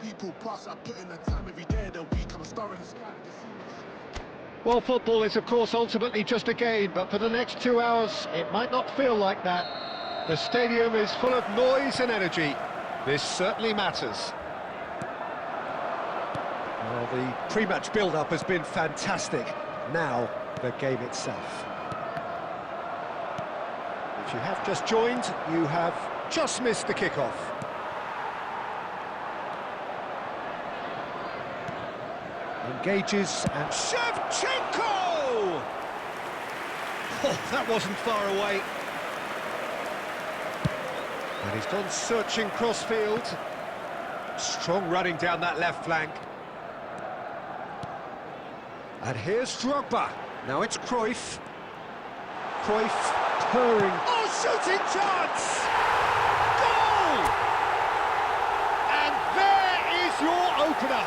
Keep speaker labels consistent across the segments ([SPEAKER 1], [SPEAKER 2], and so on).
[SPEAKER 1] people pass. I put in the time every day of the week. I'm a star in the sky.
[SPEAKER 2] Well, football is, of course, ultimately just a game, but for the next 2 hours, it might not feel like that. The stadium is full of noise and energy. This certainly matters. Well, the pre-match build-up has been fantastic. Now, the game itself. If you have just joined, you have just missed the kickoff. Engages and Shevchenko! Oh, that wasn't far away. And he's gone searching cross-field. Strong running down that left flank. And here's Drogba. Now it's Cruyff. Cruyff purring. Oh, shooting chance! Goal! And there is your opener.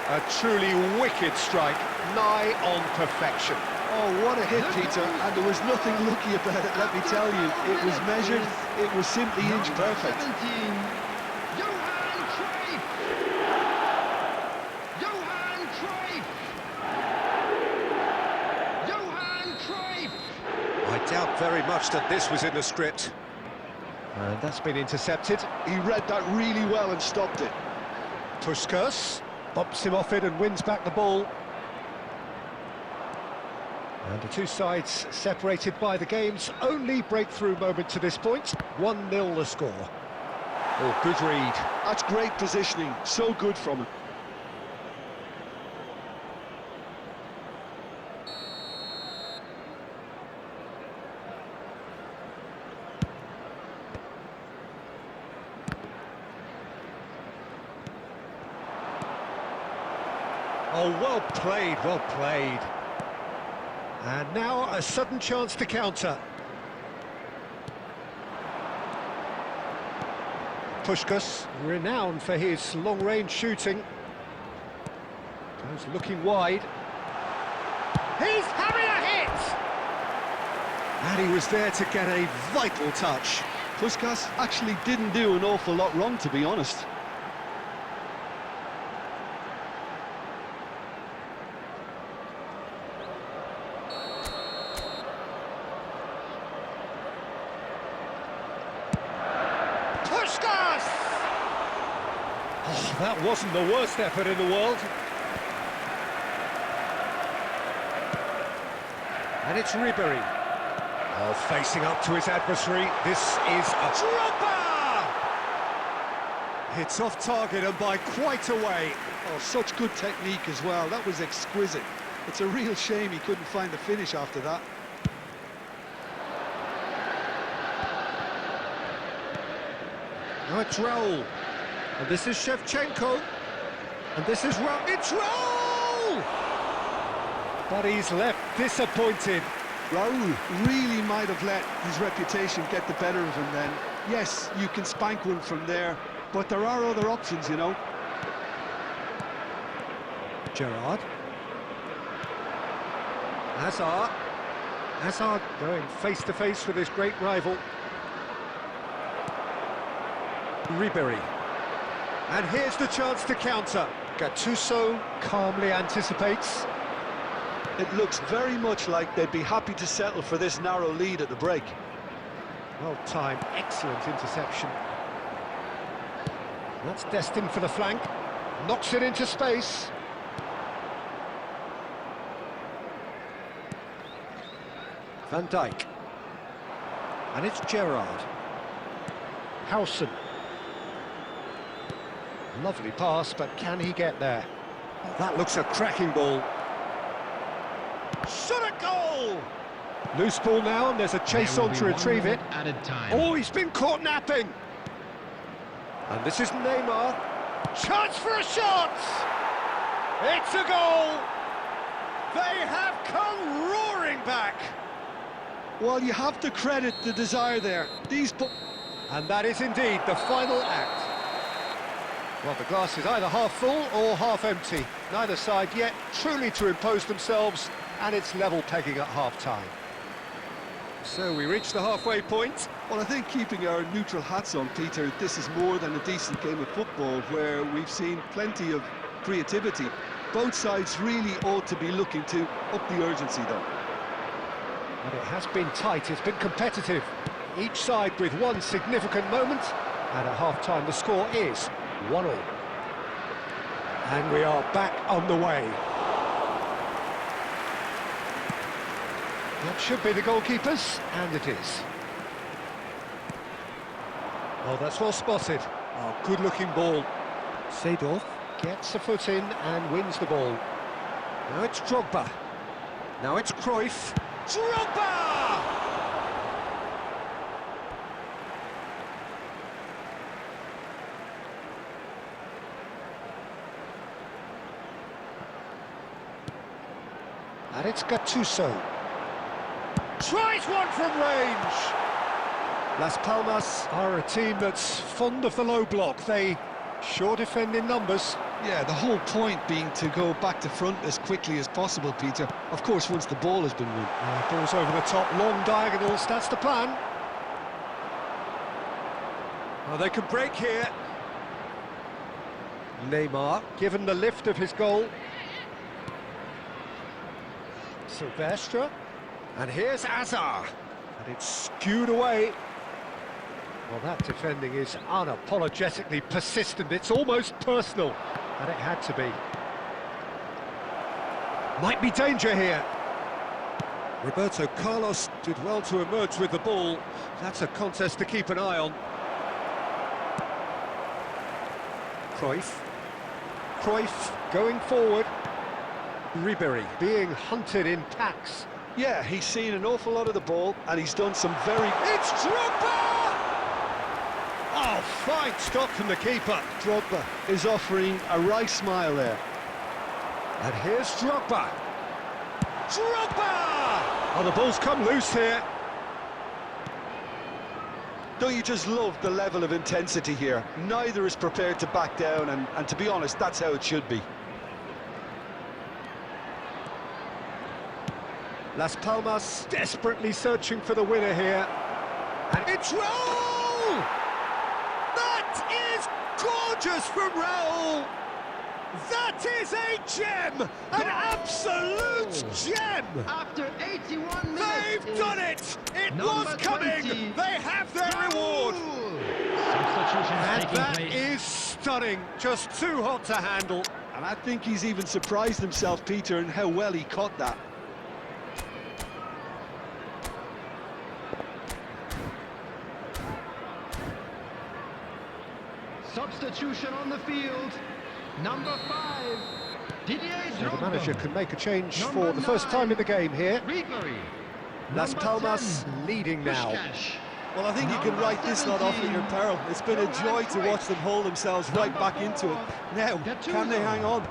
[SPEAKER 2] A truly wicked strike, nigh on perfection.
[SPEAKER 3] Oh, what a hit, Peter, and there was nothing lucky about it, let me tell you. It was measured, it was simply inch perfect.
[SPEAKER 4] 17, Johan Cruyff! Johan Cruyff! Johan Cruyff!
[SPEAKER 2] I doubt very much that this was in the script. And that's been intercepted.
[SPEAKER 3] He read that really well and stopped it.
[SPEAKER 2] Puskas bumps him off it and wins back the ball. And the two sides separated by the game's only breakthrough moment to this point. 1-0 the score. Oh, good read.
[SPEAKER 3] That's great positioning, so good from him.
[SPEAKER 2] Oh, well played, well played. And now a sudden chance to counter. Puskas, renowned for his long-range shooting. Goes looking wide. He's having a hit! And he was there to get a vital touch.
[SPEAKER 3] Puskas actually didn't do an awful lot wrong, to be honest.
[SPEAKER 2] Oh, that wasn't the worst effort in the world. And it's Ribery. Oh, facing up to his adversary. This is a Drogba! It's off target and by quite a way.
[SPEAKER 3] Oh, such good technique as well. That was exquisite. It's a real shame he couldn't find the finish after that.
[SPEAKER 2] Now it's Raul. And this is Shevchenko. And this is Raul. It's Raul! But he's left disappointed.
[SPEAKER 3] Raul really might have let his reputation get the better of him then. Yes, you can spank one from there, but there are other options, you know.
[SPEAKER 2] Gerrard. Hazard. Hazard going face-to-face with his great rival. Ribery. And here's the chance to counter. Gattuso calmly anticipates.
[SPEAKER 3] It looks very much like they'd be happy to settle for this narrow lead at the break.
[SPEAKER 2] Well timed, excellent interception. That's destined for the flank. Knocks it into space. Van Dijk. And it's Gerrard. Howson. Lovely pass, but can he get there? Oh, that looks a cracking ball. Shot a goal! Loose ball now, and there's a chase on to retrieve it.
[SPEAKER 4] Added time.
[SPEAKER 2] Oh, he's been caught napping! And this is Neymar. Chance for a shot! It's a goal! They have come roaring back!
[SPEAKER 3] Well, you have to credit the desire there.
[SPEAKER 2] And that is indeed the final act. Well, the glass is either half full or half empty. Neither side yet truly to impose themselves, and it's level pegging at half-time. So we reach the halfway point.
[SPEAKER 3] Well, I think keeping our neutral hats on, Peter, this is more than a decent game of football where we've seen plenty of creativity. Both sides really ought to be looking to up the urgency, though.
[SPEAKER 2] And it has been tight, it's been competitive. Each side with one significant moment. And at half-time the score is 1-1. And we are back on the way. That should be the goalkeepers, and it is. Oh, that's well spotted. Oh, good-looking ball. Seedorf gets a foot in and wins the ball. Now it's Drogba. Now it's Cruyff. Drogba! And it's Gattuso. Tries one from range! Las Palmas are a team that's fond of the low block. They sure defend in numbers.
[SPEAKER 3] Yeah, the whole point being to go back to front as quickly as possible, Peter. Of course, once the ball has been won.
[SPEAKER 2] Ball's over the top, long diagonals, that's the plan. Oh, they can break here. Neymar, given the lift of his goal. Silvestre. And here's Azar. And it's skewed away. Well, that defending is unapologetically persistent. It's almost personal. And it had to be. Might be danger here. Roberto Carlos did well to emerge with the ball. That's a contest to keep an eye on. Cruyff. Cruyff going forward. Ribery being hunted in packs.
[SPEAKER 3] Yeah, he's seen an awful lot of the ball, and he's done some very...
[SPEAKER 2] It's Drogba! Oh, fine stop from the keeper.
[SPEAKER 3] Drogba is offering a wry smile there.
[SPEAKER 2] And here's Drogba. Drogba! Oh, the ball's come loose here.
[SPEAKER 3] Don't you just love the level of intensity here? Neither is prepared to back down, and to be honest, that's how it should be.
[SPEAKER 2] Las Palmas desperately searching for the winner here. And it's Raul! That is gorgeous from Raul! That is a gem! An absolute gem!
[SPEAKER 4] After 81 minutes.
[SPEAKER 2] They've done it! It was coming!
[SPEAKER 4] 20.
[SPEAKER 2] They have their reward! And that is stunning. Just too hot to handle.
[SPEAKER 3] And I think he's even surprised himself, Peter, in how well he caught that.
[SPEAKER 4] Substitution on the field. Number 5, Didier
[SPEAKER 2] So the
[SPEAKER 4] Drogba.
[SPEAKER 2] manager can make a change
[SPEAKER 4] Number
[SPEAKER 2] for the first
[SPEAKER 4] 9,
[SPEAKER 2] time in the game here.
[SPEAKER 4] Ribery.
[SPEAKER 2] Las
[SPEAKER 4] Number
[SPEAKER 2] Palmas
[SPEAKER 4] 10,
[SPEAKER 2] leading now.
[SPEAKER 4] Puskas.
[SPEAKER 3] Well, I think you can write this lot off at your peril. It's been a joy to watch them hold themselves right back into it. Now, can they hang on?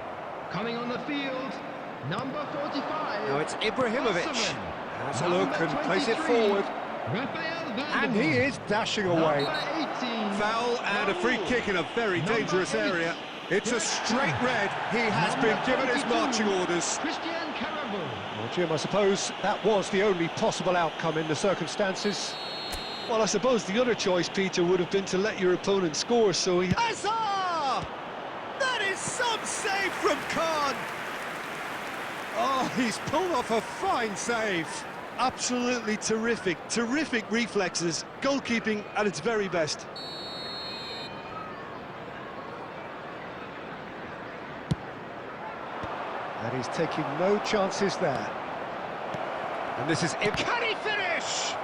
[SPEAKER 4] Coming on the field, number 45.
[SPEAKER 2] Now it's Ibrahimovic.
[SPEAKER 4] Osimhen.
[SPEAKER 2] Has a look and plays it
[SPEAKER 4] 23,
[SPEAKER 2] forward.
[SPEAKER 4] Rafael
[SPEAKER 2] And he is dashing away.
[SPEAKER 4] Number 18.
[SPEAKER 2] Foul and a free kick in a very dangerous area. It's a straight red. He has been given his marching orders.
[SPEAKER 4] Christian Carabou.
[SPEAKER 2] Well, Jim, I suppose that was the only possible outcome in the circumstances.
[SPEAKER 3] Well, I suppose the other choice, Peter, would have been to let your opponent score, so he...
[SPEAKER 2] Azar! That is some save from Khan! Oh, he's pulled off a fine save.
[SPEAKER 3] Absolutely terrific, terrific reflexes, goalkeeping at its very best.
[SPEAKER 2] And he's taking no chances there. And this is it. Can he finish?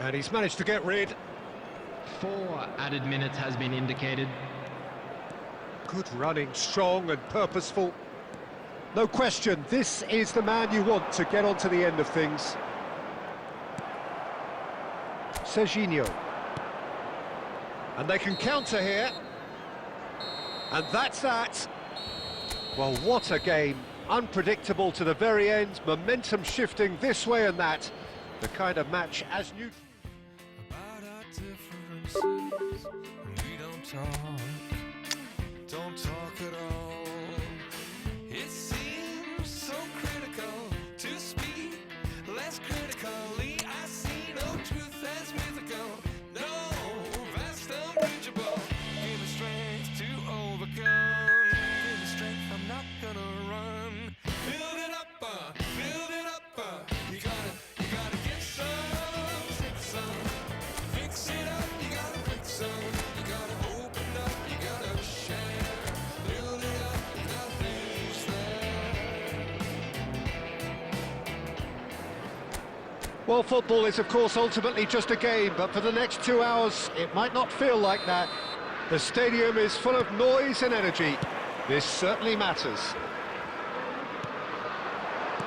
[SPEAKER 2] And he's managed to get rid.
[SPEAKER 4] 4 added minutes has been indicated.
[SPEAKER 2] Good running, strong and purposeful. No question, this is the man you want to get onto the end of things. Serginho. And they can counter here. And that's that. Well, what a game. unpredictable to the very end, momentum shifting this way and that. The kind of match as new.
[SPEAKER 5] About our differences, we don't talk at all. It seems so critical to speak less critically. I see no truth as mythical, no vast unbridgeable. Give me strength to overcome. Give me strength, I'm not gonna run. Build it up, you gotta get some, take some, fix it up, you gotta break some, you gotta open up, you gotta share, build it up, you gotta reach there.
[SPEAKER 2] Well, football is of course ultimately just a game, but for the next 2 hours it might not feel like that. The stadium is full of noise and energy. This certainly matters.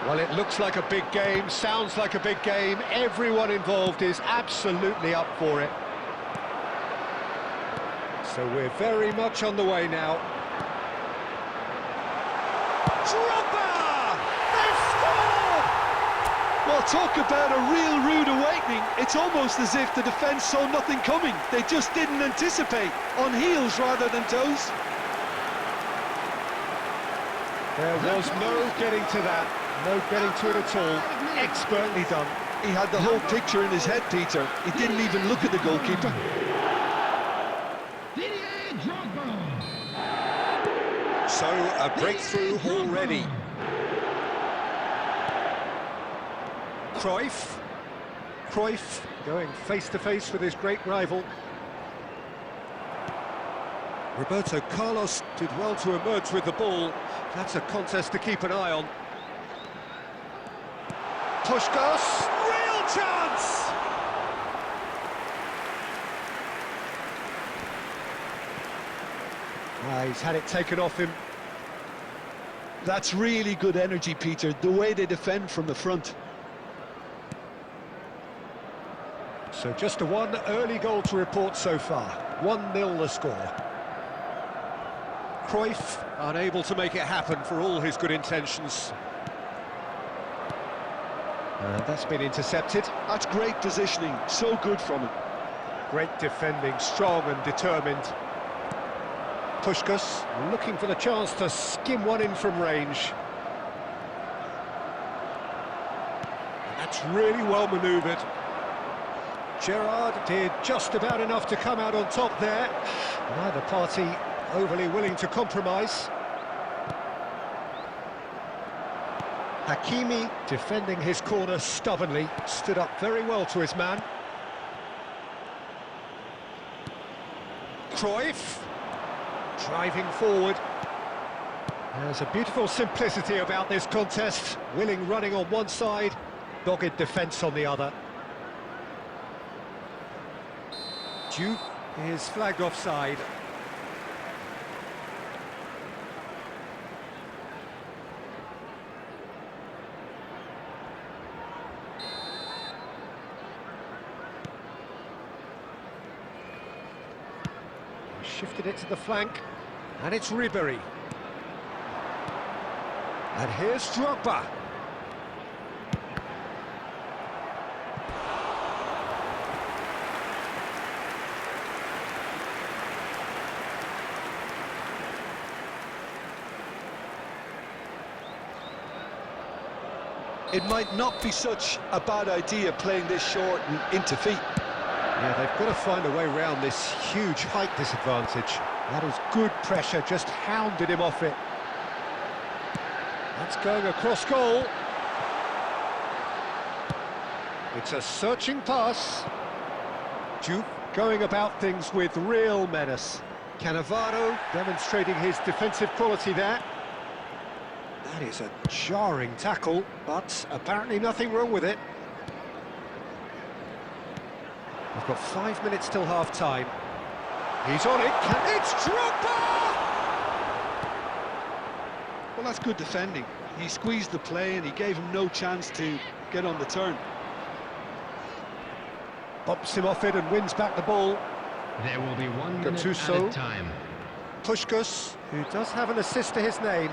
[SPEAKER 2] Well, it looks like a big game, sounds like a big game. Everyone involved is absolutely up for it. So we're very much on the way now. Drogba! They've scored!
[SPEAKER 3] Well, talk about a real rude awakening. It's almost as if the defence saw nothing coming. They just didn't anticipate, on heels rather than toes.
[SPEAKER 2] There was no getting to that, no getting to it at all. Expertly done.
[SPEAKER 3] He had the whole picture in his head, Peter. He didn't even look at the goalkeeper.
[SPEAKER 2] So, a breakthrough already. Cruyff going face-to-face with his great rival. Roberto Carlos did well to emerge with the ball. That's a contest to keep an eye on. Puskás, real chance! He's had it taken off him.
[SPEAKER 3] That's really good energy, Peter, the way they defend from the front.
[SPEAKER 2] So just a one early goal to report so far. 1-0 the score. Cruyff unable to make it happen for all his good intentions. And that's been intercepted.
[SPEAKER 3] That's great positioning, so good from him.
[SPEAKER 2] Great defending, strong and determined. Puskás looking for the chance to skim one in from range. And that's really well manoeuvred. Gerrard did just about enough to come out on top there. Neither party overly willing to compromise. Hakimi defending his corner stubbornly, stood up very well to his man. Cruyff driving forward. There's a beautiful simplicity about this contest. Willing running on one side, dogged defence on the other. Duke is flagged offside. Shifted it to the flank, and it's Ribéry. And here's Drogba.
[SPEAKER 3] It might not be such a bad idea playing this short and into feet.
[SPEAKER 2] Yeah, they've got to find a way around this huge height disadvantage. That is good pressure, just hounded him off it. That's going across goal. It's a searching pass. Duke going about things with real menace. Cannavaro demonstrating his defensive quality there. That is a jarring tackle, but apparently nothing wrong with it. We've got 5 minutes till half-time. He's on it. It's Drogba!
[SPEAKER 3] Well, that's good defending. He squeezed the play and he gave him no chance to get on the turn.
[SPEAKER 2] Bumps him off it and wins back the ball.
[SPEAKER 4] There will be 1 minute
[SPEAKER 2] Gattuso.
[SPEAKER 4] added time.
[SPEAKER 2] Puskás, who does have an assist to his name.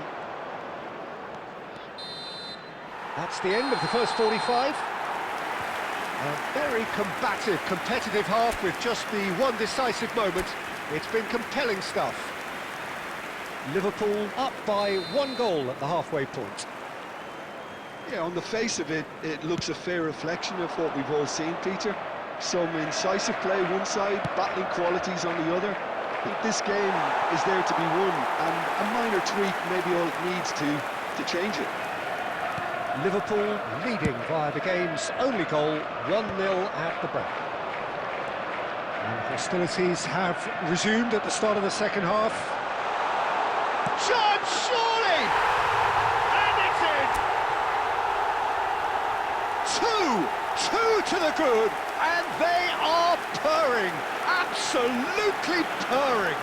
[SPEAKER 2] That's the end of the first 45. A very combative, competitive half with just the one decisive moment. It's been compelling stuff. Liverpool up by 1 goal at the halfway point.
[SPEAKER 3] Yeah, on the face of it, it looks a fair reflection of what we've all seen, Peter. Some incisive play one side, battling qualities on the other. I think this game is there to be won, and a minor tweak may be all it needs to change it.
[SPEAKER 2] Liverpool leading via the game's only goal, 1-0 at the break. And hostilities have resumed at the start of the second half. Chance, surely! And it's in! 2 to the good, and they are purring, absolutely purring.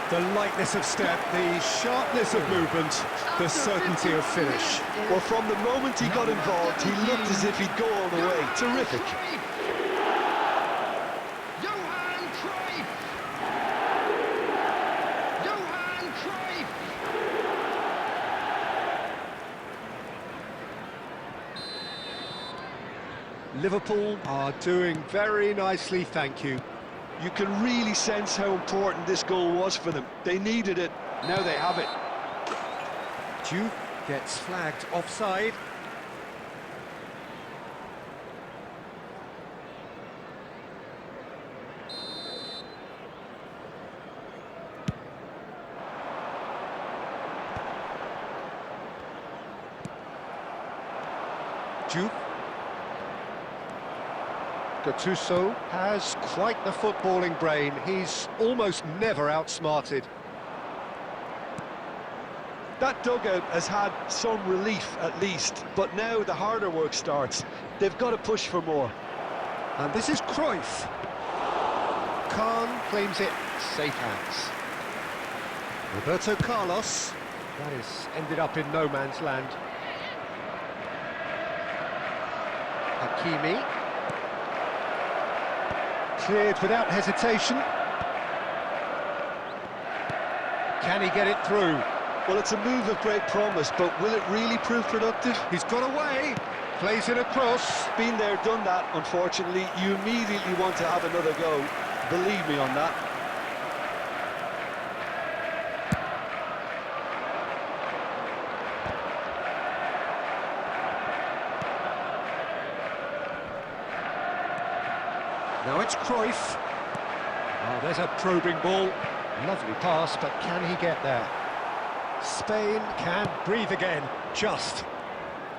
[SPEAKER 2] The lightness of step, the sharpness of movement, the certainty of finish.
[SPEAKER 3] Well, from the moment he got involved, he looked as if he'd go all the way. Terrific.
[SPEAKER 4] Johan Cruyff! Johan Cruyff!
[SPEAKER 2] Liverpool are doing very nicely, thank you.
[SPEAKER 3] You can really sense how important this goal was for them. They needed it, now they have it.
[SPEAKER 2] Duke gets flagged offside. Duke. Gattuso has quite the footballing brain. He's almost never outsmarted.
[SPEAKER 3] That dugout has had some relief at least, but now the harder work starts. They've got to push for more.
[SPEAKER 2] And this is Cruyff. Khan claims it, safe hands. Roberto Carlos. That has ended up in no man's land. Hakimi. Cleared without hesitation. Can he get it through?
[SPEAKER 3] Well, it's a move of great promise, but will it really prove productive?
[SPEAKER 2] He's got away. Plays it across.
[SPEAKER 3] Been there, done that, unfortunately. You immediately want to have another go. Believe me on that.
[SPEAKER 2] Now it's Cruyff. Oh, there's a probing ball. Lovely pass, but can he get there? Spain can breathe again, just.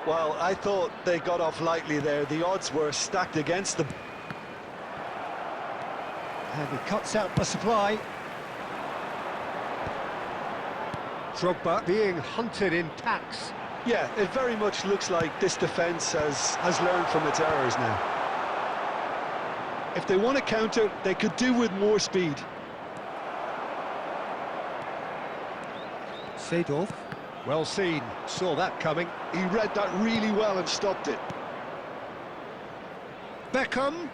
[SPEAKER 3] Well, I thought they got off lightly there. The odds were stacked against them.
[SPEAKER 2] And he cuts out the supply. Drogba being hunted in packs.
[SPEAKER 3] Yeah, it very much looks like this defence has learned from its errors now. If they want to counter, they could do with more speed.
[SPEAKER 2] Seedorf, well seen, saw that coming.
[SPEAKER 3] He read that really well and stopped it.
[SPEAKER 2] Beckham.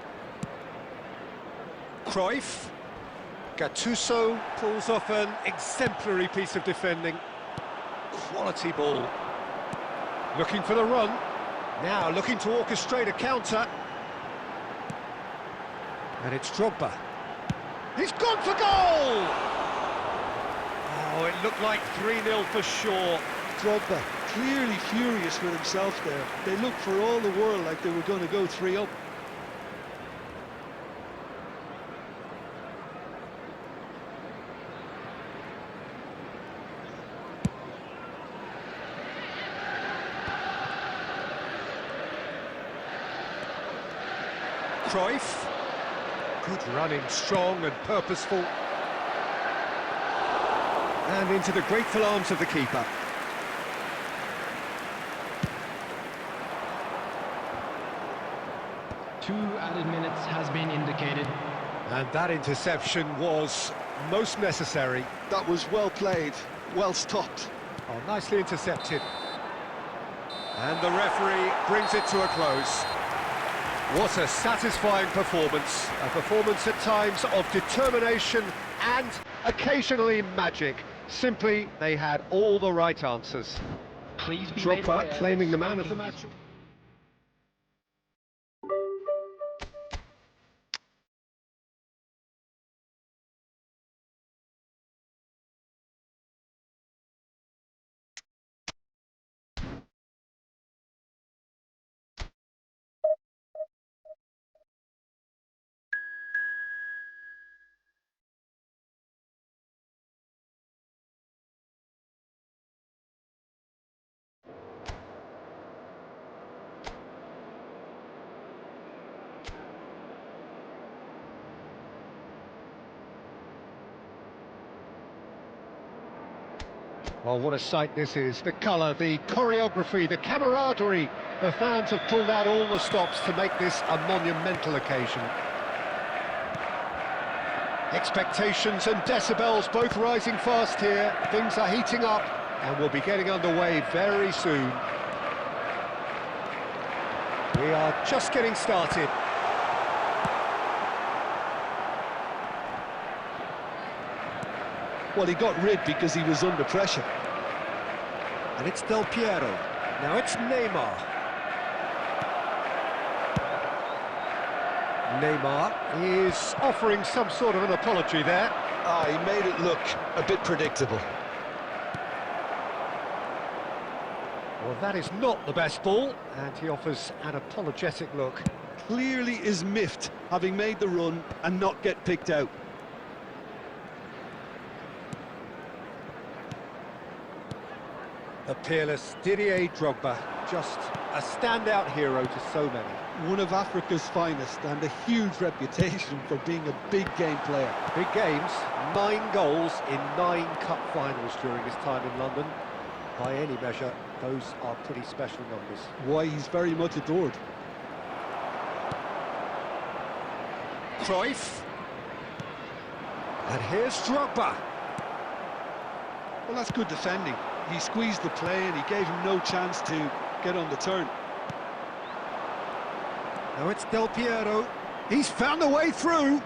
[SPEAKER 2] Cruyff. Gattuso pulls off an exemplary piece of defending. Quality ball. Looking for the run. Now looking to orchestrate a counter. And it's Drogba. He's gone for goal! Oh, it looked like 3-0 for sure.
[SPEAKER 3] Drogba, clearly furious with himself there. They looked for all the world like they were going to go 3-up.
[SPEAKER 2] Cruyff. Good running, strong and purposeful. And into the grateful arms of the keeper.
[SPEAKER 4] Two added minutes has been indicated.
[SPEAKER 2] And that interception was most necessary.
[SPEAKER 3] That was well played, well stopped.
[SPEAKER 2] Oh, nicely intercepted. And the referee brings it to a close. What a satisfying performance. A performance at times of determination and occasionally magic. Simply, they had all the right answers.
[SPEAKER 4] Please be made aware.
[SPEAKER 2] Drogba claiming the man of the match. Well, what a sight this is. The colour, the choreography, the camaraderie. The fans have pulled out all the stops to make this a monumental occasion. Expectations and decibels both rising fast here. Things are heating up and we'll be getting underway very soon. We are just getting started.
[SPEAKER 3] Well, he got rid because he was under pressure.
[SPEAKER 2] And it's Del Piero. Now it's Neymar. Neymar is offering some sort of an apology there.
[SPEAKER 3] Ah, he made it look a bit predictable.
[SPEAKER 2] Well, that is not the best ball, and he offers an apologetic look.
[SPEAKER 3] Clearly is miffed, having made the run and not get picked out.
[SPEAKER 2] The peerless Didier Drogba, just a standout hero to so many.
[SPEAKER 3] One of Africa's finest and a huge reputation for being a big game player.
[SPEAKER 2] Big games, 9 goals in 9 cup finals during his time in London. By any measure, those are pretty special numbers.
[SPEAKER 3] Why, he's very much adored.
[SPEAKER 2] Cruyff. And here's Drogba.
[SPEAKER 3] Well, that's good defending. He squeezed the play and he gave him no chance to get on the turn.
[SPEAKER 2] Now it's Del Piero. He's found a way through.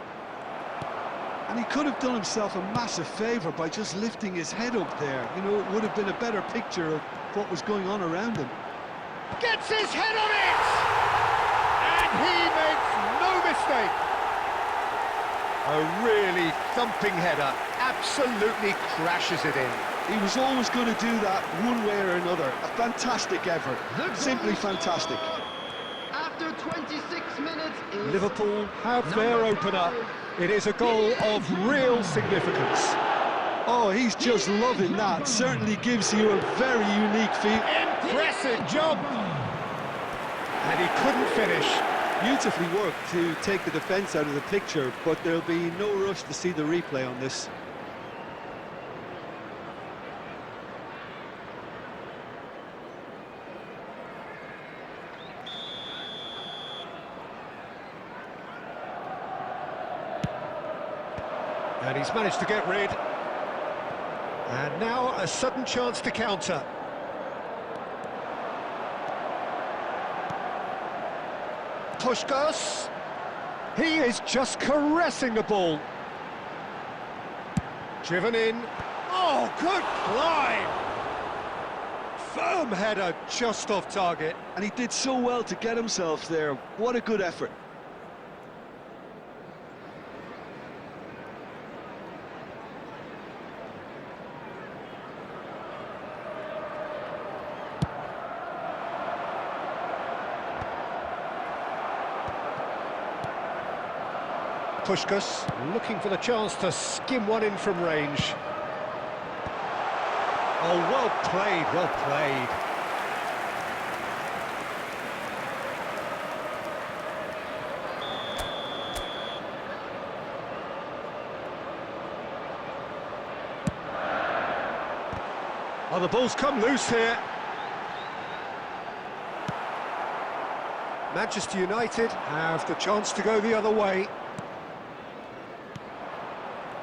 [SPEAKER 3] And he could have done himself a massive favour by just lifting his head up there. You know, it would have been a better picture of what was going on around him.
[SPEAKER 2] Gets his head on it! And he makes no mistake. A really thumping header. Absolutely crashes it in.
[SPEAKER 3] He was always going to do that one way or another. A fantastic effort. Simply fantastic.
[SPEAKER 4] After 26 minutes...
[SPEAKER 2] Liverpool have their opener. It is a goal of real significance.
[SPEAKER 3] Oh, he's just loving that. Certainly gives you a very unique feel.
[SPEAKER 2] Impressive job! And he couldn't finish.
[SPEAKER 3] Beautifully worked to take the defence out of the picture, but there'll be no rush to see the replay on this.
[SPEAKER 2] And he's managed to get rid. And now a sudden chance to counter. Puskás. He is just caressing the ball. Driven in. Oh, good climb! Firm header just off target.
[SPEAKER 3] And he did so well to get himself there. What a good effort.
[SPEAKER 2] Puskás looking for the chance to skim one in from range. Oh, well played, well played. Oh, the ball's come loose here. Manchester United have the chance to go the other way.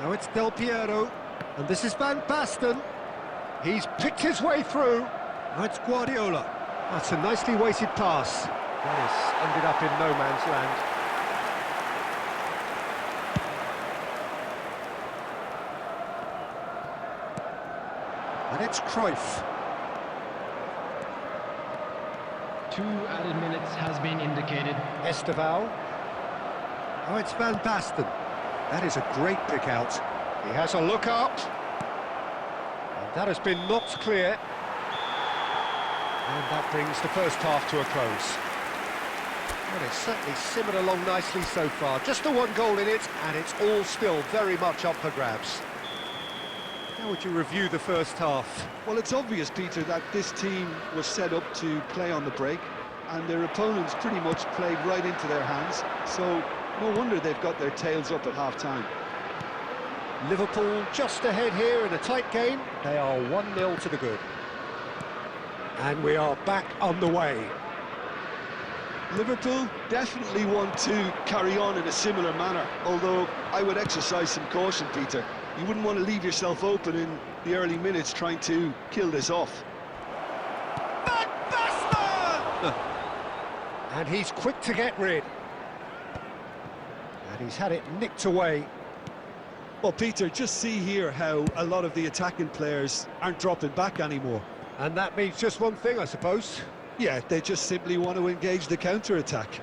[SPEAKER 2] Now it's Del Piero, and this is Van Basten. He's picked his way through. Now it's Guardiola. That's a nicely weighted pass. That has ended up in no man's land. And it's Cruyff.
[SPEAKER 4] 2 added minutes has been indicated.
[SPEAKER 2] Esteval. Oh, it's Van Basten. That is a great pick out. He has a look up. And that has been knocked clear. And that brings the first half to a close. Well, it's certainly simmered along nicely so far. Just the one goal in it, and it's all still very much up for grabs. How would you review the first half?
[SPEAKER 3] Well, it's obvious, Peter, that this team was set up to play on the break, and their opponents pretty much played right into their hands, so no wonder they've got their tails up at half-time.
[SPEAKER 2] Liverpool just ahead here in a tight game. They are 1-0 to the good. And we are back underway.
[SPEAKER 3] Liverpool definitely want to carry on in a similar manner, although I would exercise some caution, Peter. You wouldn't want to leave yourself open in the early minutes trying to kill this off.
[SPEAKER 2] And he's quick to get rid. And he's had it nicked away.
[SPEAKER 3] Well, Peter, just see here how a lot of the attacking players aren't dropping back anymore.
[SPEAKER 2] And that means just one thing, I suppose.
[SPEAKER 3] Yeah, they just simply want to engage the counter-attack.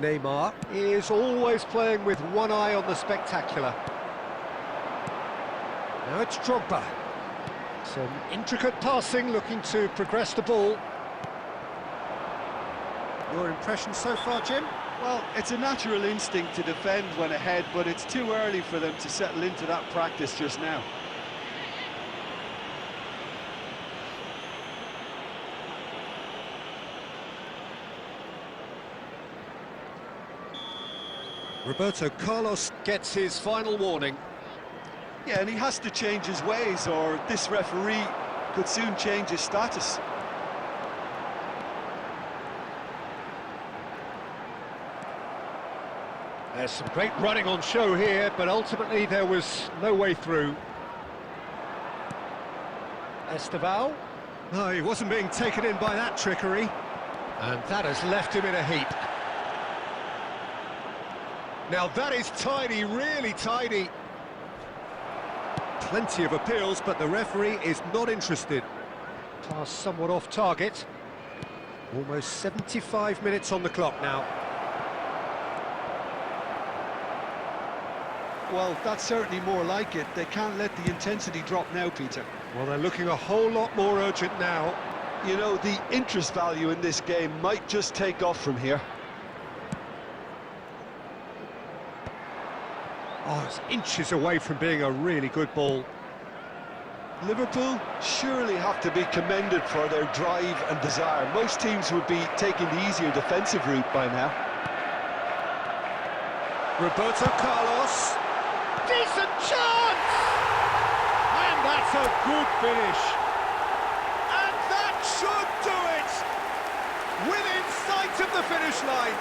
[SPEAKER 2] Neymar is always playing with one eye on the spectacular. Now it's Drogba. Some intricate passing, looking to progress the ball. Your impression so far, Jim?
[SPEAKER 3] Well, it's a natural instinct to defend when ahead, but it's too early for them to settle into that practice just now.
[SPEAKER 2] Roberto Carlos gets his final warning.
[SPEAKER 3] Yeah, and he has to change his ways, or this referee could soon change his status.
[SPEAKER 2] There's some great running on show here, but ultimately there was no way through. Esteval. No, he wasn't being taken in by that trickery. And that has left him in a heap. Now that is tidy, really tidy. Plenty of appeals, but the referee is not interested. Pass somewhat off target. Almost 75 minutes on the clock now.
[SPEAKER 3] Well, that's certainly more like it. They can't let the intensity drop now, Peter.
[SPEAKER 2] Well, they're looking a whole lot more urgent now.
[SPEAKER 3] You know, the interest value in this game might just take off from here.
[SPEAKER 2] Oh, it's inches away from being a really good ball.
[SPEAKER 3] Liverpool surely have to be commended for their drive and desire. Most teams would be taking the easier defensive route by now.
[SPEAKER 2] Roberto Carlos. Decent chance! And that's a good finish. And that should do it! Within sight of the finish line.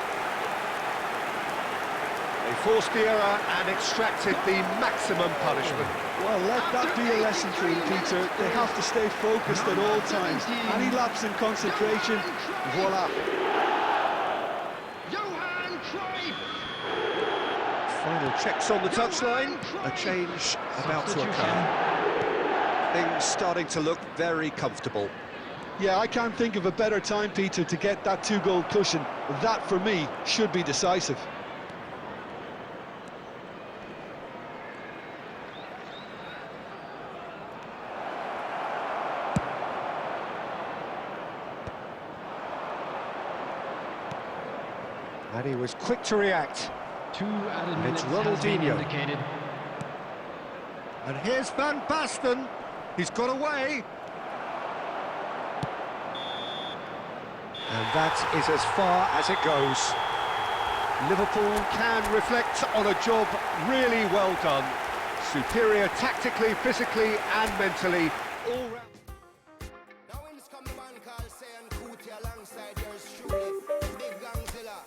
[SPEAKER 2] They forced the error and extracted the maximum punishment.
[SPEAKER 3] Well, let that be a lesson for them, Peter. They have to stay focused at all times. Any lapse in concentration, voila.
[SPEAKER 2] Final checks on the touchline. A change about to occur. Things starting to look very comfortable.
[SPEAKER 3] Yeah, I can't think of a better time, Peter, to get that 2-goal cushion. That, for me, should be decisive.
[SPEAKER 2] And he was quick to react.
[SPEAKER 4] 2 added minutes
[SPEAKER 2] It's
[SPEAKER 4] has been
[SPEAKER 2] Ronaldinho.
[SPEAKER 4] indicated.
[SPEAKER 2] And here's Van Basten. He's got away. And that is as far as it goes. Liverpool can reflect on a job really well done. Superior tactically, physically and mentally. All round.
[SPEAKER 6] Now when this come the man called Sayan Kuti alongside yours truly, Big Gangzilla.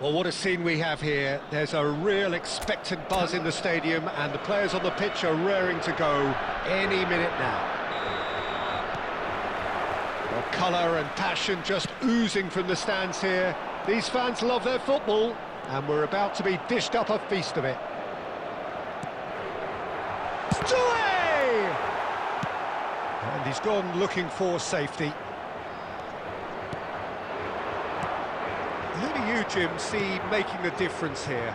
[SPEAKER 2] Well, what a scene we have here. There's a real expectant buzz in the stadium, and the players on the pitch are raring to go any minute now. Well, colour and passion just oozing from the stands here. These fans love their football, and we're about to be dished up a feast of it. Away! And he's gone looking for safety. Who do you, Jim, see making the difference here?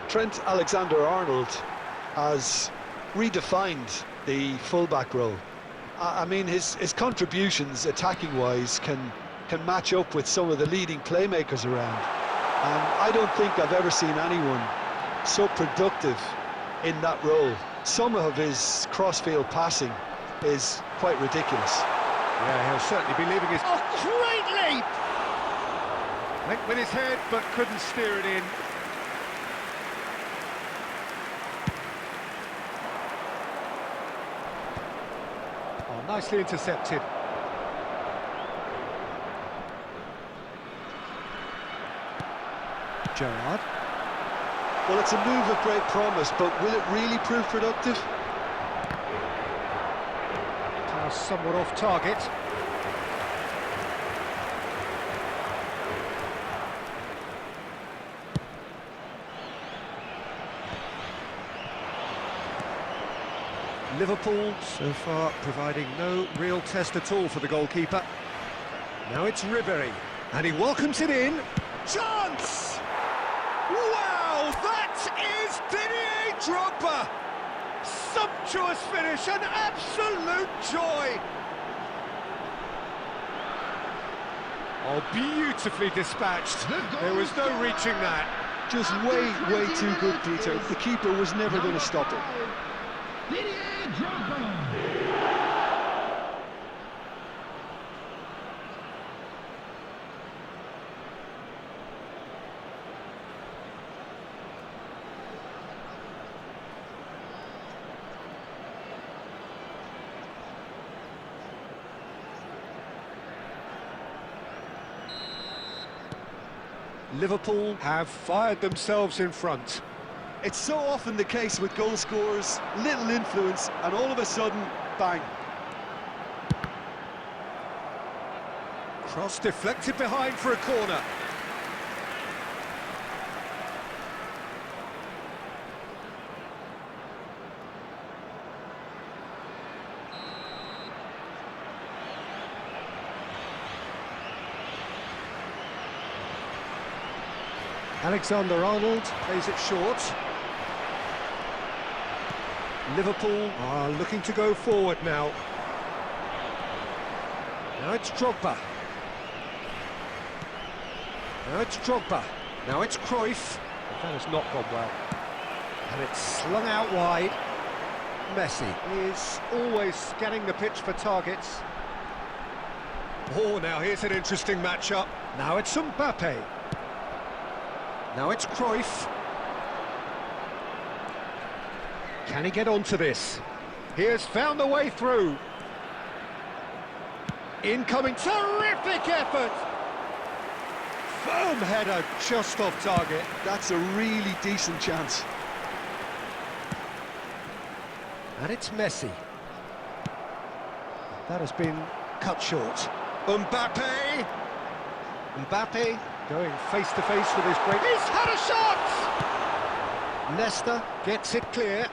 [SPEAKER 3] Trent Alexander-Arnold has redefined the fullback role. I mean, his contributions, attacking-wise, can match up with some of the leading playmakers around. And I don't think I've ever seen anyone so productive in that role. Some of his cross-field passing is quite ridiculous.
[SPEAKER 2] Yeah, he'll certainly be leaving his... Oh, great leap! Went with his head, but couldn't steer it in. Oh, nicely intercepted. Gerrard.
[SPEAKER 3] Well, it's a move of great promise, but will it really prove productive?
[SPEAKER 2] Pass somewhat off target. Liverpool so far providing no real test at all for the goalkeeper. Now it's Ribery, and he welcomes it in. Chance! Wow, that is Didier Drogba! Sumptuous finish, an absolute joy! Oh, beautifully dispatched. There was no reaching that.
[SPEAKER 3] Just way too good, Peter. The keeper was never going to stop it.
[SPEAKER 4] Didier Drogba.
[SPEAKER 2] Liverpool have fired themselves in front.
[SPEAKER 3] It's so often the case with goal scorers, little influence, and all of a sudden, bang.
[SPEAKER 2] Cross deflected behind for a corner. Alexander-Arnold plays it short. Liverpool are looking to go forward now. Now it's Drogba. Now it's Drogba. Now it's Cruyff. That has not gone well. And it's slung out wide. Messi is always scanning the pitch for targets. Oh, now here's an interesting matchup. Now it's Mbappe. Now it's Cruyff. Can he get onto this? He has found the way through. Incoming, terrific effort! Firm header, just off target.
[SPEAKER 3] That's a really decent chance.
[SPEAKER 2] And it's Messi. That has been cut short. Mbappe! Mbappe going face-to-face with his break. He's had a shot! Nesta gets it clear.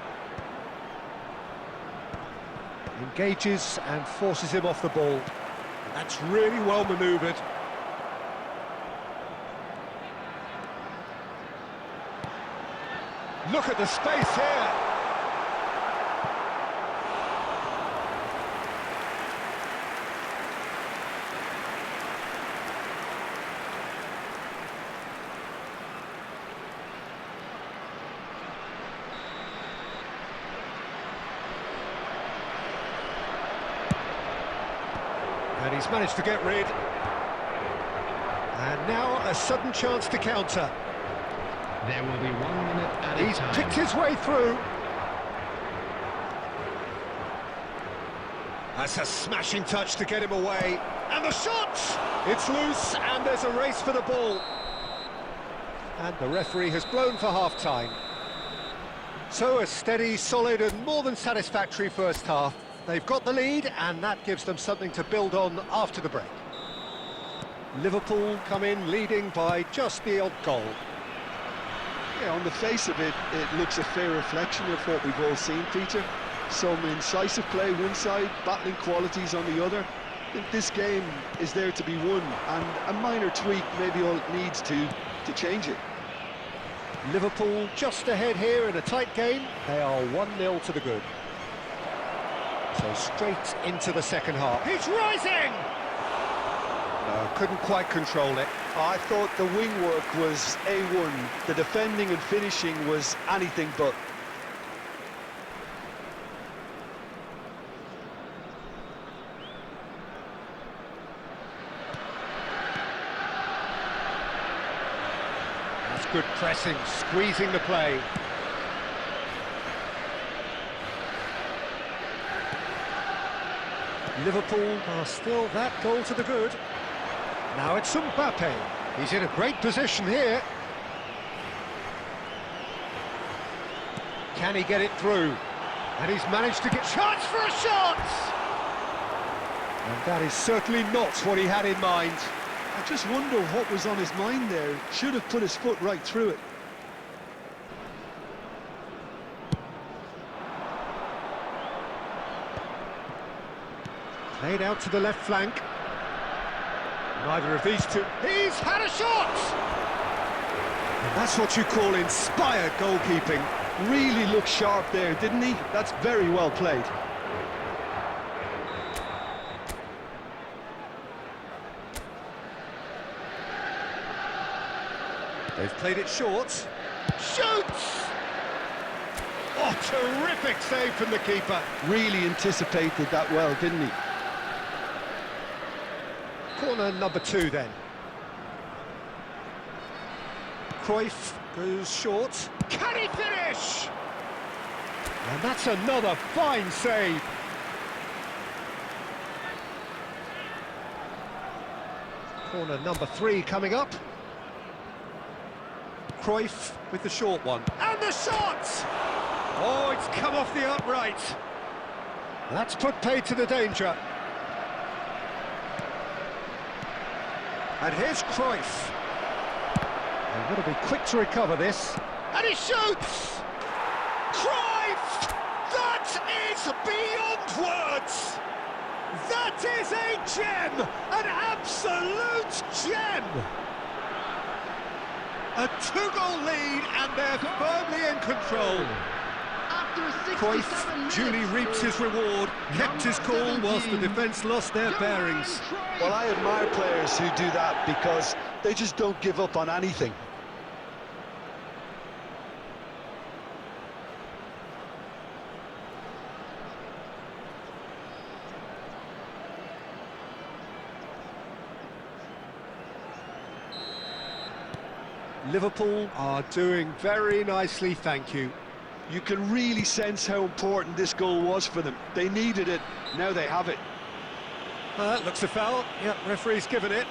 [SPEAKER 2] Engages and forces him off the ball. That's really well manoeuvred. Look at the space here. And he's managed to get rid. And now a sudden chance to counter.
[SPEAKER 4] There will be 1 minute at a
[SPEAKER 2] He's
[SPEAKER 4] time.
[SPEAKER 2] picked his way through. That's a smashing touch to get him away. And the shot! It's loose, and there's a race for the ball. And the referee has blown for half-time. So a steady, solid and more than satisfactory first half. They've got the lead and that gives them something to build on after the break. Liverpool come in leading by just the odd goal.
[SPEAKER 3] Yeah, on the face of it, it looks a fair reflection of what we've all seen, Peter. Some incisive play one side, battling qualities on the other. I think this game is there to be won, and a minor tweak maybe all it needs to change it.
[SPEAKER 2] Liverpool just ahead here in a tight game. They are 1-0 to the good. So straight into the second half. He's rising! No, couldn't quite control it.
[SPEAKER 3] I thought the wing work was A1. The defending and finishing was anything but.
[SPEAKER 2] That's good pressing, squeezing the play. Liverpool are still that goal to the good. Now it's Mbappe. He's in a great position here. Can he get it through? And he's managed to get... Chance for a shot! And that is certainly not what he had in mind.
[SPEAKER 3] I just wonder what was on his mind there. Should have put his foot right through it.
[SPEAKER 2] Played out to the left flank. Neither of these two... He's had a shot! And that's what you call inspired goalkeeping.
[SPEAKER 3] Really looked sharp there, didn't he? That's very well played.
[SPEAKER 2] They've played it short. Shoots! Oh, terrific save from the keeper.
[SPEAKER 3] Really anticipated that well, didn't he?
[SPEAKER 2] Corner number 2 then. Cruyff goes short. Can he finish? And that's another fine save. Corner number 3 coming up. Cruyff with the short one. And the shot! Oh, it's come off the upright. That's put paid to the danger. And here's Cruyff. They've got to be quick to recover this. And he shoots! Cruyff! That is beyond words! That is a gem! An absolute gem! A 2-goal lead and they're firmly in control. Cruyff duly reaps his reward, kept his cool whilst the defence lost their bearings.
[SPEAKER 3] Well, I admire players who do that because they just don't give up on anything.
[SPEAKER 2] Liverpool are doing very nicely, thank you.
[SPEAKER 3] You can really sense how important this goal was for them. They needed it, now they have it.
[SPEAKER 2] That looks a foul. Yep, referee's given it.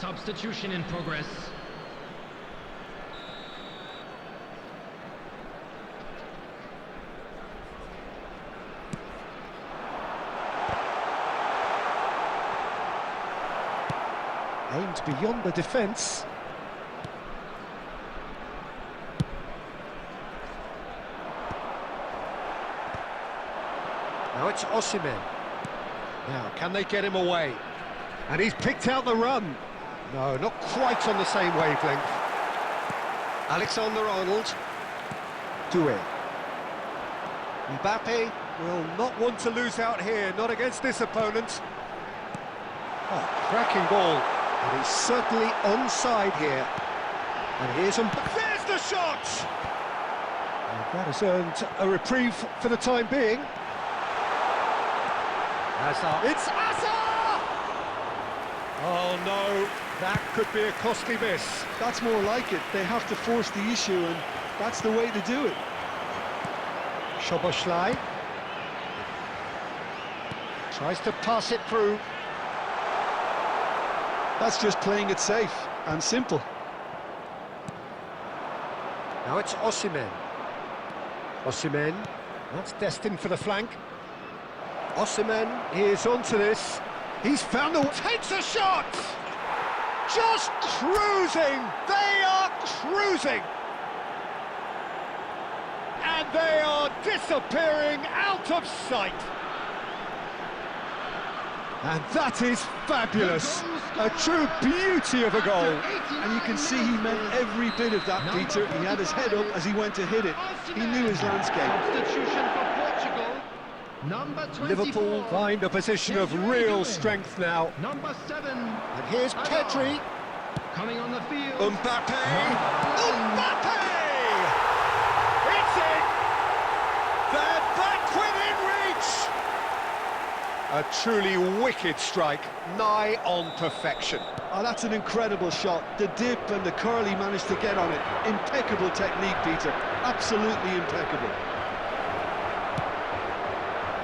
[SPEAKER 4] Substitution in progress.
[SPEAKER 2] Aimed beyond the defence. Now it's Osimhen. Now, can they get him away? And he's picked out the run. No, not quite on the same wavelength. Alexander-Arnold. Doué. Mbappe will not want to lose out here, not against this opponent. Oh, cracking ball. And he's certainly onside here. And here's Mbappe. There's the shot! And That has earned a reprieve for the time being. Hazard. It's Hazard! Oh no, that could be a costly miss.
[SPEAKER 3] That's more like it. They have to force the issue, and that's the way to do it.
[SPEAKER 2] Szoboszlai tries to pass it through.
[SPEAKER 3] That's just playing it safe and simple.
[SPEAKER 2] Now it's Osimhen. Osimhen, that's destined for the flank. Osimhen is onto this. He's found the... Takes a shot! Just cruising! They are cruising! And they are disappearing out of sight. And that is fabulous. A true beauty of a goal.
[SPEAKER 3] And you can see he meant every bit of that, Peter. He had his head up as he went to hit it. He knew his landscape.
[SPEAKER 4] Substitution for Portugal. Number 24.
[SPEAKER 2] Liverpool find a position of real strength now.
[SPEAKER 4] Number 7.
[SPEAKER 2] And here's Pedri.
[SPEAKER 4] Coming on the field.
[SPEAKER 2] Mbappe! Mbappe! It's in! They're back within reach! A truly wicked strike, nigh on perfection.
[SPEAKER 3] Oh, that's an incredible shot. The dip and the curl he managed to get on it. Impeccable technique, Peter. Absolutely impeccable.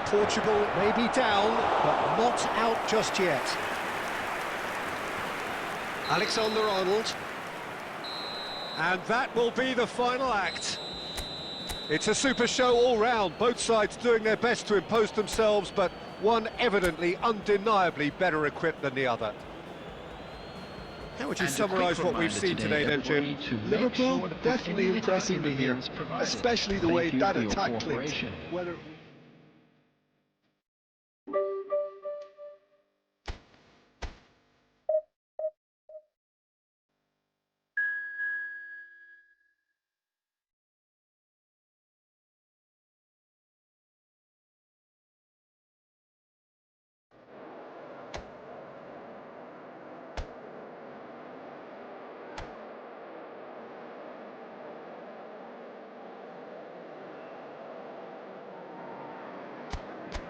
[SPEAKER 2] Portugal may be down, but not out just yet. Alexander-Arnold. And that will be the final act. It's a super show all round, both sides doing their best to impose themselves, but one evidently, undeniably better equipped than the other. How would you summarise what we've seen today then, Jim?
[SPEAKER 3] Liverpool definitely impressing me here, especially the way that attack clicked. Whether...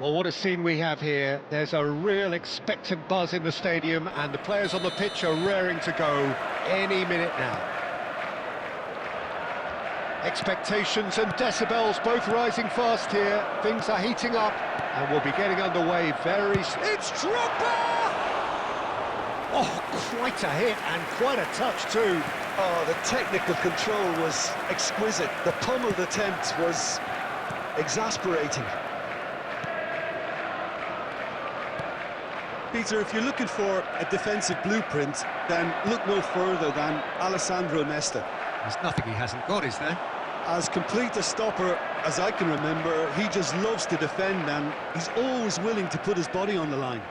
[SPEAKER 2] Well, what a scene we have here. There's a real expectant buzz in the stadium, and the players on the pitch are raring to go any minute now. Expectations and decibels both rising fast here. Things are heating up, and we'll be getting underway very soon. It's Drogba! Oh, quite a hit and quite a touch too.
[SPEAKER 3] Oh, the technical control was exquisite. The pummeled attempt was exasperating. Peter, if you're looking for a defensive blueprint, then look no further than Alessandro Nesta.
[SPEAKER 2] There's nothing he hasn't got, is there?
[SPEAKER 3] As complete a stopper as I can remember, he just loves to defend, and he's always willing to put his body on the line.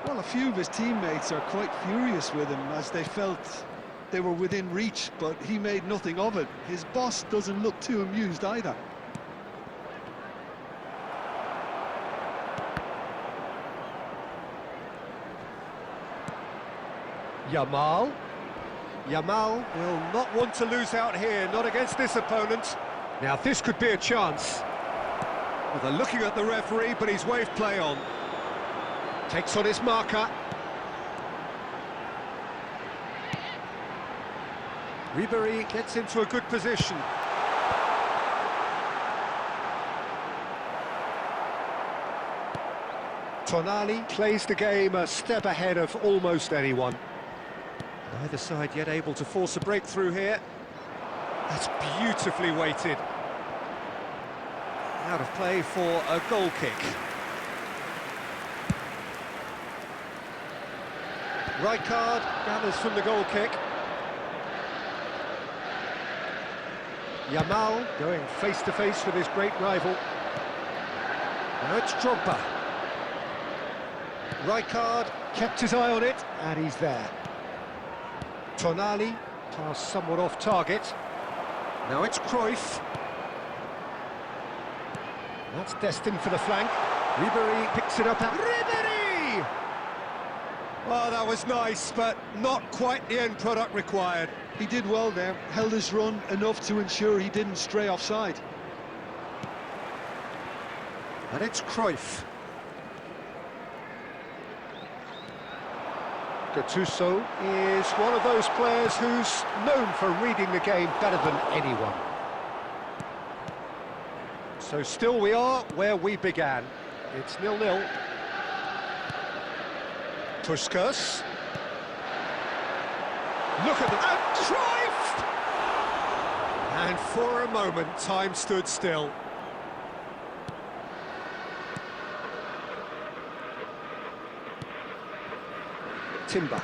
[SPEAKER 3] Well, a few of his teammates are quite furious with him, as they felt they were within reach, but he made nothing of it. His boss doesn't look too amused either.
[SPEAKER 2] Yamal. Yamal will not want to lose out here, not against this opponent. Now this could be a chance. Well, they're looking at the referee, but he's waved play on. Takes on his marker. Ribery gets into a good position. Tonali plays the game a step ahead of almost anyone. Neither side yet able to force a breakthrough here. That's beautifully weighted. Out of play for a goal kick. Rijkaard gathers from the goal kick. Yamal going face to face with his great rival. Now it's Drogba. Rijkaard kept his eye on it, and he's there. Tonali, pass somewhat off target. Now it's Cruyff. That's destined for the flank. Ribery picks it up. Ribery! Oh, that was nice, but not quite the end product required.
[SPEAKER 3] He did well there, held his run enough to ensure he didn't stray offside.
[SPEAKER 2] And it's Cruyff. Gattuso is one of those players who's known for reading the game better than anyone. So still we are where we began. It's 0-0. Puskas. Look at that. And Cruyff! And for a moment, time stood still. Timber.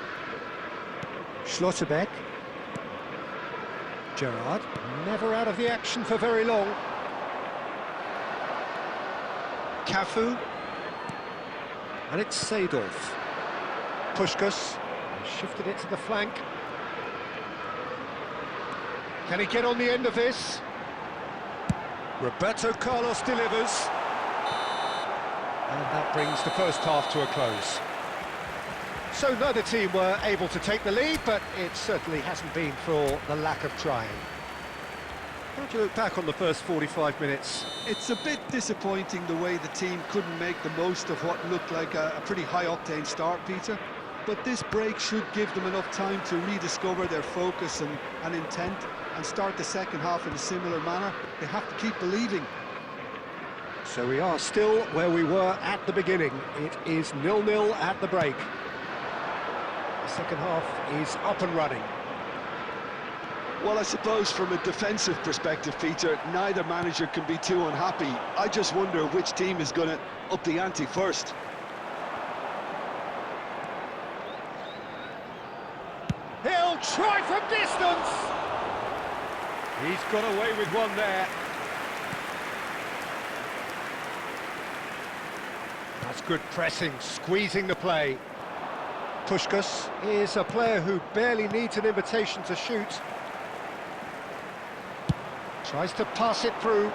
[SPEAKER 2] Schlotterbeck. Gerrard, never out of the action for very long. Cafu. And it's Seedorf. Puskas. Shifted it to the flank. Can he get on the end of this? Roberto Carlos delivers. And that brings the first half to a close. So neither team were able to take the lead, but it certainly hasn't been for the lack of trying. How do you look back on the first 45 minutes?
[SPEAKER 3] It's a bit disappointing the way the team couldn't make the most of what looked like a pretty high-octane start, Peter. But this break should give them enough time to rediscover their focus and intent and start the second half in a similar manner. They have to keep believing.
[SPEAKER 2] So we are still where we were at the beginning. It is 0-0 at the break. The second half is up and running.
[SPEAKER 3] Well, I suppose from a defensive perspective, Peter, neither manager can be too unhappy. I just wonder which team is going to up the ante first.
[SPEAKER 2] He'll try from distance! He's got away with one there. That's good pressing, squeezing the play. Puskas is a player who barely needs an invitation to shoot. Tries to pass it through.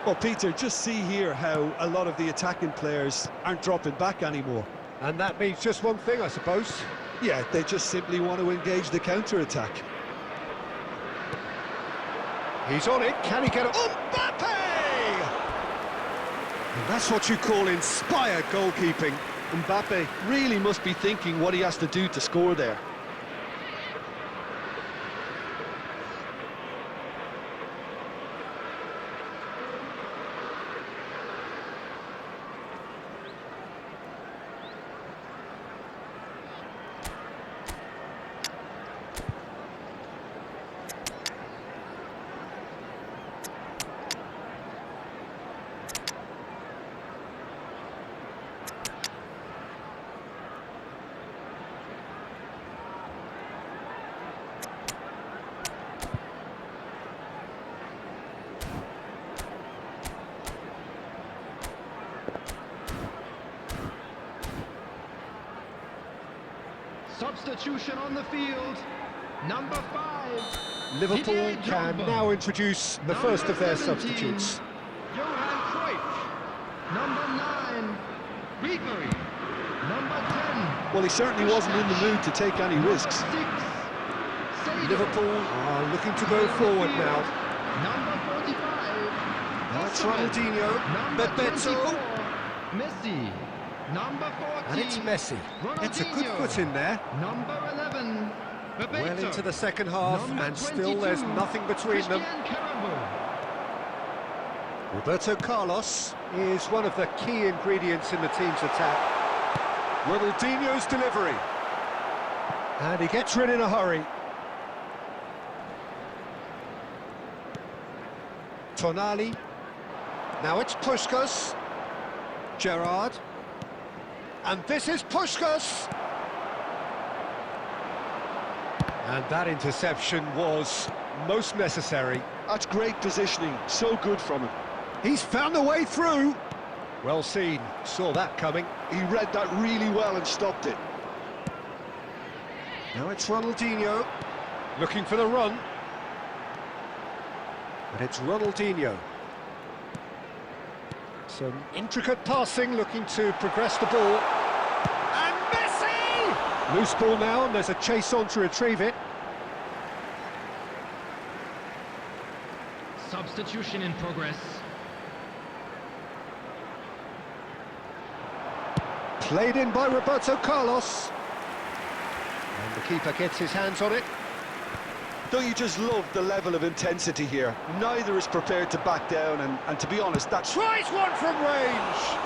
[SPEAKER 3] Well, Peter, just see here how a lot of the attacking players aren't dropping back anymore.
[SPEAKER 2] And that means just one thing, I suppose.
[SPEAKER 3] Yeah, they just simply want to engage the counter-attack.
[SPEAKER 2] He's on it, can he get it? Mbappe! And that's what you call inspired goalkeeping.
[SPEAKER 3] Mbappe really must be thinking what he has to do to score there.
[SPEAKER 4] Substitution on the field. Number 5.
[SPEAKER 2] Liverpool
[SPEAKER 4] Didier
[SPEAKER 2] can
[SPEAKER 4] Drogba.
[SPEAKER 2] now introduce the first of their
[SPEAKER 4] 17,
[SPEAKER 2] substitutes.
[SPEAKER 4] Johan Cruyff. Number 9. Ribery. Number 10.
[SPEAKER 3] Well, he certainly wasn't in the mood to take any risks.
[SPEAKER 4] 6. Seedorf.
[SPEAKER 2] Liverpool are looking to go forward now.
[SPEAKER 4] Number 45.
[SPEAKER 2] Now it's Ronaldinho,
[SPEAKER 4] Number
[SPEAKER 2] Bebeto,
[SPEAKER 4] 24. Messi. Number 14.
[SPEAKER 2] and it's Messi. It's a good
[SPEAKER 4] Ronaldinho.
[SPEAKER 2] foot in there.
[SPEAKER 4] Number 11. Bebeto.
[SPEAKER 2] Well into the second half,
[SPEAKER 4] Number
[SPEAKER 2] and still there's
[SPEAKER 4] 22,
[SPEAKER 2] nothing between them.
[SPEAKER 4] Christian Carabao.
[SPEAKER 2] Roberto Carlos is one of the key ingredients in the team's attack. Ronaldinho's delivery. And he gets rid in a hurry. Tonali. Now it's Puskas. Gerrard. And this is Puskas. And that interception was most necessary.
[SPEAKER 3] That's great positioning, so good from him.
[SPEAKER 2] He's found a way through. Well seen, saw that coming.
[SPEAKER 3] He read that really well and stopped it.
[SPEAKER 2] Now it's Ronaldinho, looking for the run. And it's Ronaldinho. Some intricate passing, looking to progress the ball. And Messi! Loose ball now, and there's a chase on to retrieve it.
[SPEAKER 4] Substitution in progress.
[SPEAKER 2] Played in by Roberto Carlos. And the keeper gets his hands on it.
[SPEAKER 3] Don't you just love the level of intensity here? Neither is prepared to back down, and to be honest, that
[SPEAKER 2] Tries one from range.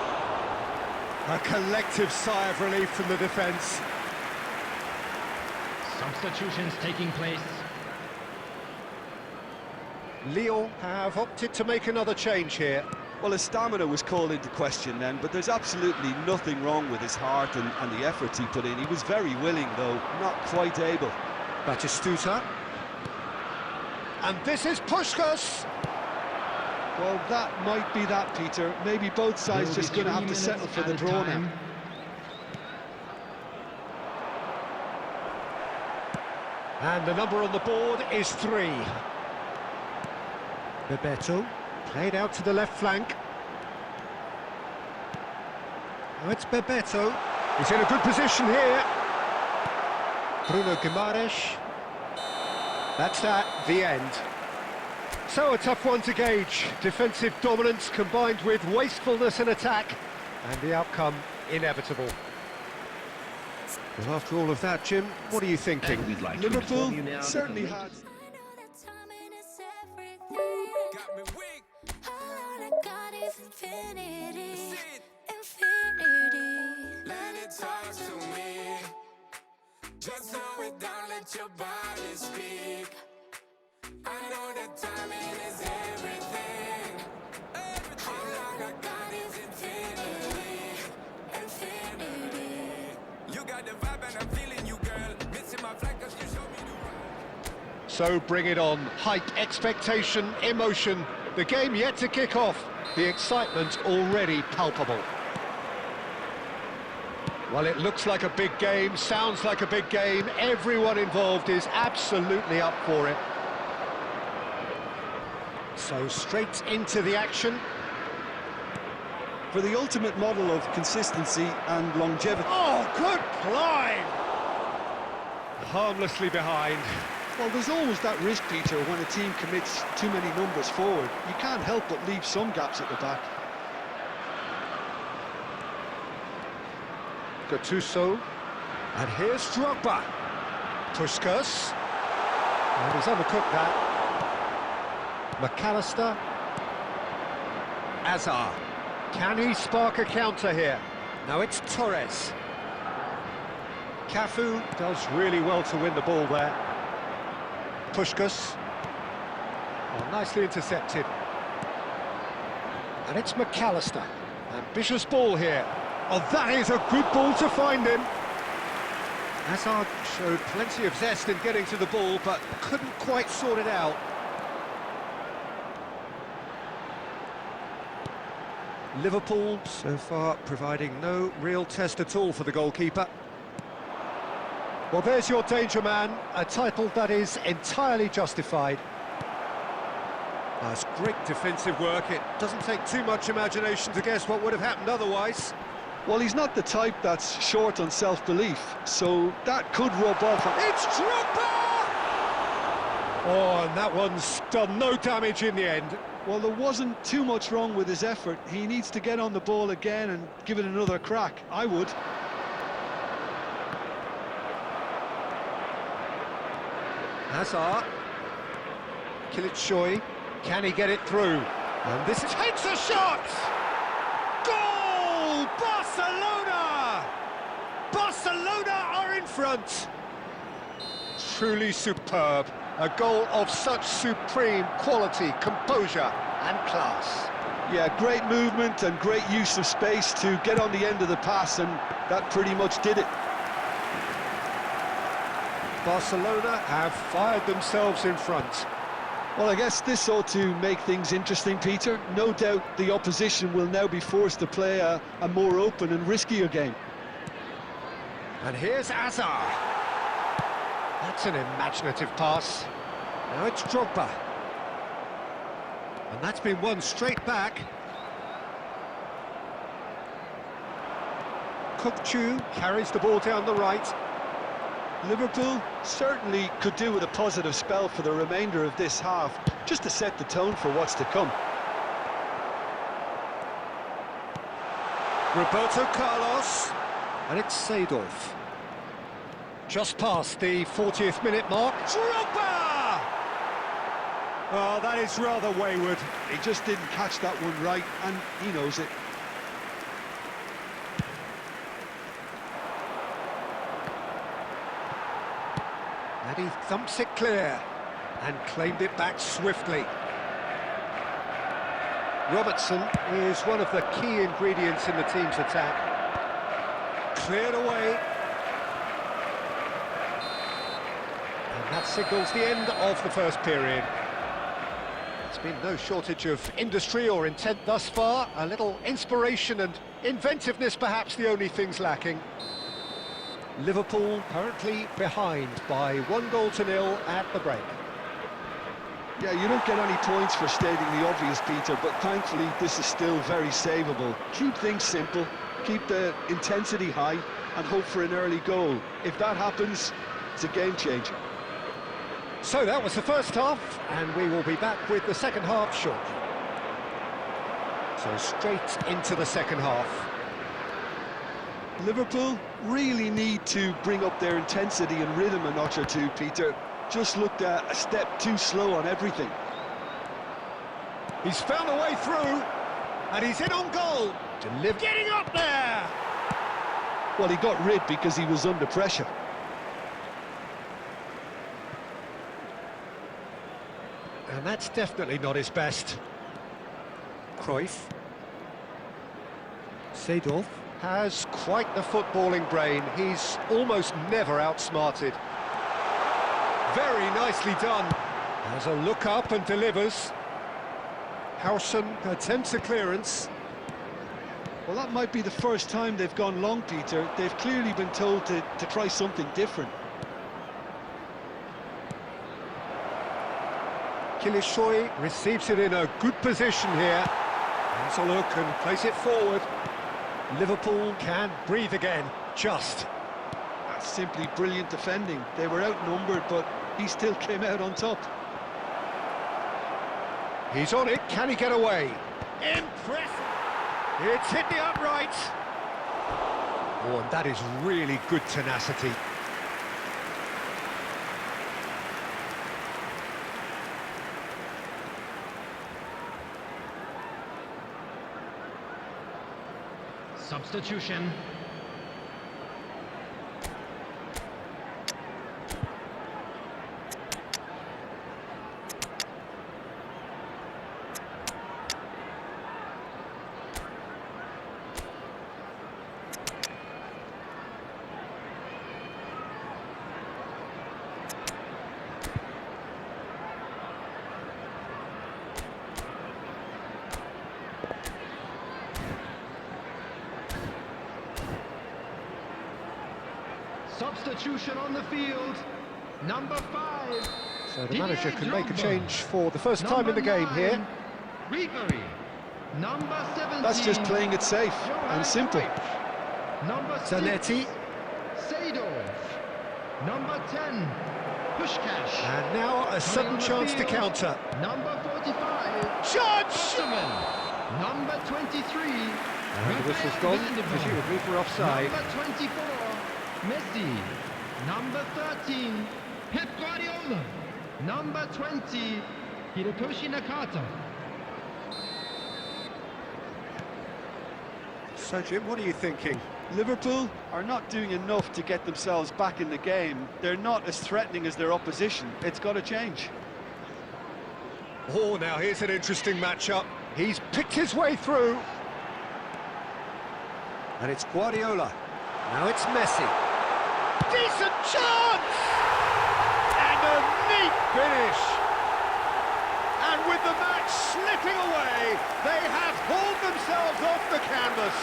[SPEAKER 2] A collective sigh of relief from the defence.
[SPEAKER 4] Substitutions taking place.
[SPEAKER 2] Lyon have opted to make another change here.
[SPEAKER 3] Well, his stamina was called into question then, but there's absolutely nothing wrong with his heart and the efforts he put in. He was very willing, though, not quite able.
[SPEAKER 2] Batistuta. And this is Puskás.
[SPEAKER 3] Well, that might be that, Peter. Maybe both sides just going to have to settle for the draw now.
[SPEAKER 2] And the number on the board is 3. Bebeto, played out to the left flank. Now it's Bebeto. He's in a good position here. Bruno Guimaraes. That's that, the end. So a tough one to gauge. Defensive dominance combined with wastefulness in attack, and the outcome inevitable. Well, after all of that, Jim, what are you thinking?
[SPEAKER 3] Liverpool certainly had...
[SPEAKER 5] Got me weak. Let it talk to me. Just slow it down, let your body speak. I know that timing is everything. All I got is infinity. You got the vibe and I'm feeling you, girl. Missing my flight 'cause you showed me the right.
[SPEAKER 2] So bring it on. Hype, expectation, emotion. The game yet to kick off. The excitement already palpable. Well, it looks like a big game, sounds like a big game. Everyone involved is absolutely up for it. So straight into the action.
[SPEAKER 3] For the ultimate model of consistency and longevity...
[SPEAKER 2] Oh, good climb! Harmlessly behind.
[SPEAKER 3] Well, there's always that risk, Peter, when a team commits too many numbers forward. You can't help but leave some gaps at the back.
[SPEAKER 2] Gattuso. And here's Drogba. Puskás. And he's undercooked that. McAllister. Azar. Can he spark a counter here? Now it's Torres. Cafu does really well to win the ball there. Puskás. Oh, nicely intercepted. And it's McAllister. Ambitious ball here. Oh, that is a good ball to find him. Hazard showed plenty of zest in getting to the ball, but couldn't quite sort it out. Liverpool, so far, providing no real test at all for the goalkeeper. Well, there's your danger man, a title that is entirely justified. That's great defensive work. It doesn't take too much imagination to guess what would have happened otherwise.
[SPEAKER 3] Well, he's not the type that's short on self-belief, so that could rub off on...
[SPEAKER 2] It's Drogba! Oh, and that one's done no damage in the end.
[SPEAKER 3] Well, there wasn't too much wrong with his effort. He needs to get on the ball again and give it another crack. I would.
[SPEAKER 2] Hazard. Kılıçsoy. Can he get it through? And this takes a shot! Goal! Barcelona! Barcelona are in front. Truly superb. A goal of such supreme quality, composure and class.
[SPEAKER 3] Yeah, great movement and great use of space to get on the end of the pass, and that pretty much did it.
[SPEAKER 2] Barcelona have fired themselves in front.
[SPEAKER 3] Well, I guess this ought to make things interesting, Peter. No doubt the opposition will now be forced to play a more open and riskier game.
[SPEAKER 2] And here's Azar. That's an imaginative pass. Now it's Drogba. And that's been won straight back. Kukçu carries the ball down the right.
[SPEAKER 3] Liverpool certainly could do with a positive spell for the remainder of this half, just to set the tone for what's to come.
[SPEAKER 2] Roberto Carlos, and it's Seedorf. Just past the 40th minute mark. Drogba! Oh, that is rather wayward.
[SPEAKER 3] He just didn't catch that one right, and he knows it.
[SPEAKER 2] And he thumps it clear and claimed it back swiftly. Robertson is one of the key ingredients in the team's attack. Cleared away. And that signals the end of the first period. There's been no shortage of industry or intent thus far. A little inspiration and inventiveness perhaps the only things lacking. Liverpool currently behind by 1-0 at the break.
[SPEAKER 3] Yeah, you don't get any points for stating the obvious, Peter, but thankfully this is still very savable. Keep things simple, keep the intensity high, and hope for an early goal. If that happens, it's a game changer.
[SPEAKER 2] So that was the first half, and we will be back with the second half shortly. So straight into the second half.
[SPEAKER 3] Liverpool really need to bring up their intensity and rhythm a notch or two, Peter. Just looked a step too slow on everything.
[SPEAKER 2] He's found a way through, and he's in on goal. Getting up there!
[SPEAKER 3] Well, he got rid because he was under pressure.
[SPEAKER 2] And that's definitely not his best. Cruyff. Seedorf has quite the footballing brain. He's almost never outsmarted. Very nicely done. Has a look up and delivers. Howson attempts a clearance.
[SPEAKER 3] Well, that might be the first time they've gone long, Peter. They've clearly been told to try something different.
[SPEAKER 2] Kilishoy receives it in a good position here. Has a look and plays it forward. Liverpool can breathe again, just.
[SPEAKER 3] That's simply brilliant defending. They were outnumbered, but he still came out on top.
[SPEAKER 2] He's on it, can he get away? Impressive! It's hit the upright. Oh, and that is really good tenacity.
[SPEAKER 4] Substitution. Substitution on the field. Number 5.
[SPEAKER 2] So the manager can make a change for the first time in the game here.
[SPEAKER 4] Ribery. Number 17.
[SPEAKER 3] That's just playing it safe and simple.
[SPEAKER 4] Number 6.
[SPEAKER 2] Zanetti.
[SPEAKER 4] Seedorf. Number 10. Pushkash.
[SPEAKER 2] And now a sudden chance to counter.
[SPEAKER 4] Number 45.
[SPEAKER 2] Judge!
[SPEAKER 4] Ottoman. Number 23.
[SPEAKER 2] And the whistle's gone, presumably for offside.
[SPEAKER 4] Number 24. Messi. Number 13. Pep Guardiola. Number 20. Hirotoshi Nakata.
[SPEAKER 2] So Jim, what are you thinking?
[SPEAKER 3] Liverpool are not doing enough to get themselves back in the game. They're not as threatening as their opposition. It's got to change.
[SPEAKER 2] Oh, now here's an interesting matchup. He's picked his way through. And it's Guardiola. Now it's Messi. Decent chance! And a neat finish. And with the match slipping away, they have hauled themselves off the canvas.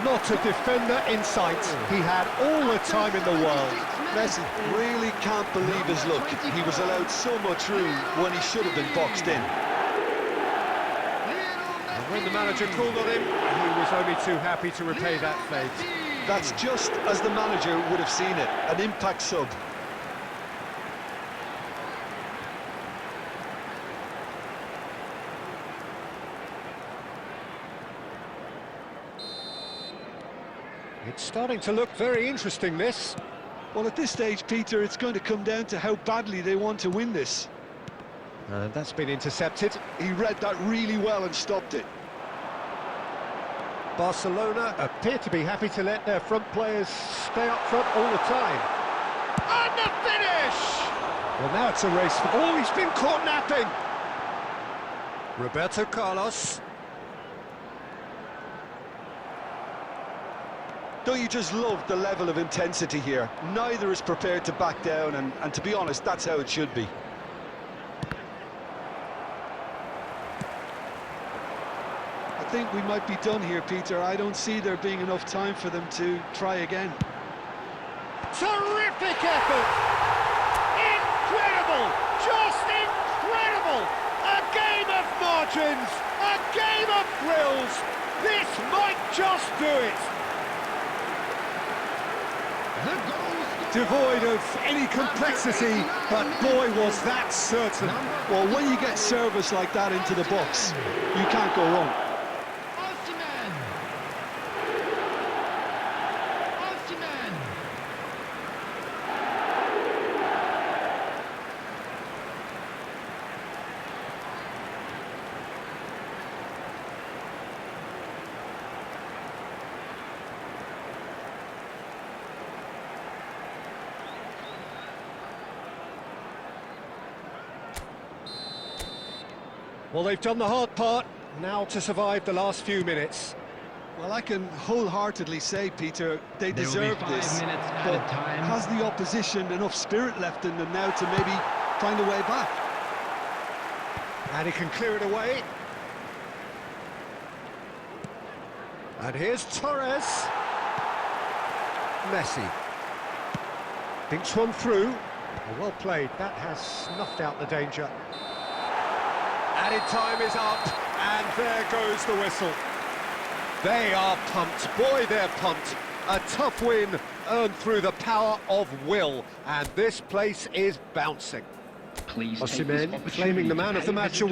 [SPEAKER 2] Not a defender in sight. He had all the time in the world.
[SPEAKER 3] Messi really can't believe his luck. He was allowed so much room when he should have been boxed in.
[SPEAKER 2] And when the manager called on him, he was only too happy to repay that fate.
[SPEAKER 3] That's just as the manager would have seen it, an impact sub.
[SPEAKER 2] It's starting to look very interesting, this.
[SPEAKER 3] Well, at this stage, Peter, it's going to come down to how badly they want to win this.
[SPEAKER 2] And that's been intercepted.
[SPEAKER 3] He read that really well and stopped it.
[SPEAKER 2] Barcelona appear to be happy to let their front players stay up front all the time. And the finish! Well, now it's a race. Oh, he's been caught napping! Roberto Carlos.
[SPEAKER 3] Don't you just love the level of intensity here? Neither is prepared to back down, and to be honest, that's how it should be. I think we might be done here, Peter. I don't see there being enough time for them to try again.
[SPEAKER 2] Terrific effort! Incredible! Just incredible! A game of margins! A game of thrills! This might just do it! Devoid of any complexity, but boy was that certain.
[SPEAKER 3] Well, when you get service like that into the box, you can't go wrong.
[SPEAKER 2] Well, they've done the hard part, now to survive the last few minutes.
[SPEAKER 3] Well, I can wholeheartedly say, Peter, they deserve this, but has the opposition enough spirit left in them now to maybe find a way back?
[SPEAKER 2] And he can clear it away. And here's Torres. Messi. Thinks one through. Well played, that has snuffed out the danger. Added time is up, and there goes the whistle. They are pumped, boy they're pumped. A tough win earned through the power of will, and this place is bouncing.
[SPEAKER 4] Please take this
[SPEAKER 2] Osimhen
[SPEAKER 4] opportunity
[SPEAKER 2] claiming the man
[SPEAKER 4] to
[SPEAKER 2] of the
[SPEAKER 4] pay
[SPEAKER 2] match
[SPEAKER 4] visit